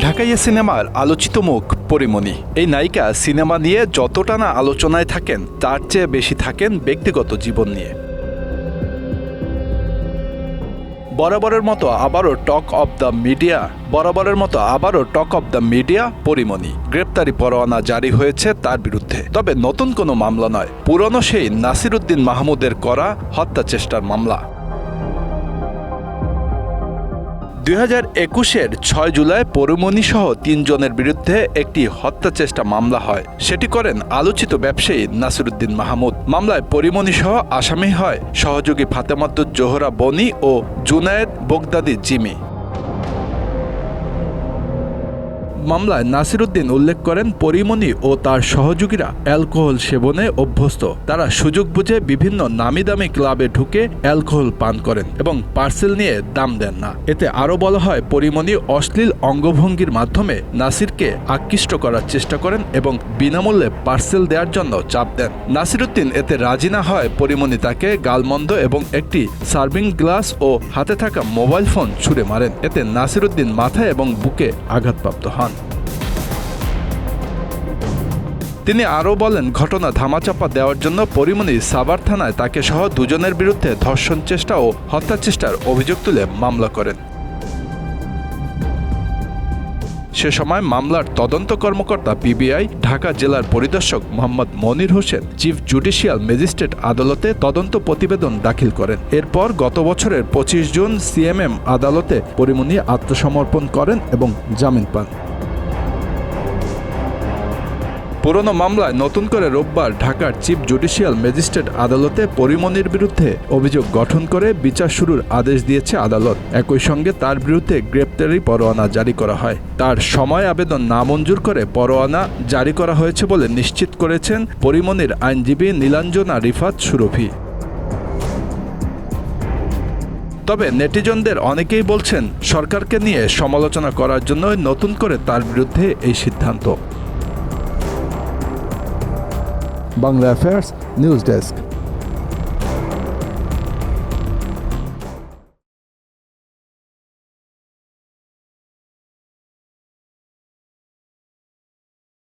ঢাকাইয়া সিনেমার আলোচিত মুখ পরীমণি। এই নায়িকা সিনেমা নিয়ে যতটা না আলোচনায় থাকেন তার চেয়ে বেশি থাকেন ব্যক্তিগত জীবন নিয়ে। বরাবরের মতো আবারও talk of the media Pori Moni. গ্রেপ্তারি পরোয়ানা জারি হয়েছে তার বিরুদ্ধে, তবে নতুন কোনো মামলা নয়, পুরনো সেই নাসিরুদ্দিন মাহমুদের করা হত্যা চেষ্টার মামলা। 2021-এর 6 জুলাই পরীমণি সহ 3 জনের বিরুদ্ধে একটি হত্যা চেষ্টা মামলা হয়। সেটি করেন আলোচিত ব্যবসায়ী নাসিরুদ্দিন মাহমুদ। মামলায় পরীমণি সহ আসামি হয় সহযোগী ফাতেমাতুজ জোহরা বনি ও জুনায়েদ বগদাদি জিমি। মামলায় নাসিরুদ্দিন উল্লেখ করেন, পরীমণি ও তার সহযোগীরা অ্যালকোহল সেবনে অভ্যস্ত। তারা সুযোগ বুঝে বিভিন্ন নামি দামি ক্লাবে ঢুকে অ্যালকোহল পান করেন এবং পার্সেল নিয়ে দাম দেন না। এতে আরও বলা হয়, পরীমণি অশ্লীল অঙ্গভঙ্গির মাধ্যমে নাসিরকে আকৃষ্ট করার চেষ্টা করেন এবং বিনামূল্যে পার্সেল দেওয়ার জন্য চাপ দেন। নাসিরুদ্দিন এতে রাজি না হয় পরীমণি তাকে গালমন্দ এবং একটি সার্ভিং গ্লাস ও হাতে থাকা মোবাইল ফোন ছুঁড়ে মারেন। এতে নাসিরুদ্দিন মাথায় এবং বুকে আঘাতপ্রাপ্ত হন। তিনি আরও বলেন, ঘটনা ধামাচাপা দেওয়ার জন্য পরীমণি সাভার থানায় তাকে সহ 2 জনের বিরুদ্ধে ধর্ষণ চেষ্টা ও হত্যা চেষ্টার অভিযোগ তুলে মামলা করেন। সে সময় মামলার তদন্ত কর্মকর্তা পিবিআই ঢাকা জেলার পরিদর্শক Mohammad Monir Hossain chief judicial magistrate আদালতে তদন্ত প্রতিবেদন দাখিল করেন। এরপর গত বছরের 25 জুন সিএমএম আদালতে পরীমণি আত্মসমর্পণ করেন এবং জামিন পান। পুরনো মামলায় নতুন করে রোববার ঢাকার চিফ জুডিশিয়াল ম্যাজিস্ট্রেট আদালতে পরীমণির বিরুদ্ধে অভিযোগ গঠন করে বিচার শুরুর আদেশ দিয়েছে আদালত। একই সঙ্গে তার বিরুদ্ধে গ্রেপ্তারি পরোয়ানা জারি করা হয়। তার সময় আবেদন নামঞ্জুর করে পরোয়ানা জারি করা হয়েছে বলে নিশ্চিত করেছেন পরীমণির আইনজীবী নীলাঞ্জনা রিফাত সুরভি। তবে নেটিজনদের অনেকেই বলছেন, সরকারকে নিয়ে সমালোচনা করার জন্য নতুন করে তার বিরুদ্ধে এই সিদ্ধান্ত। Bangla affairs news desk.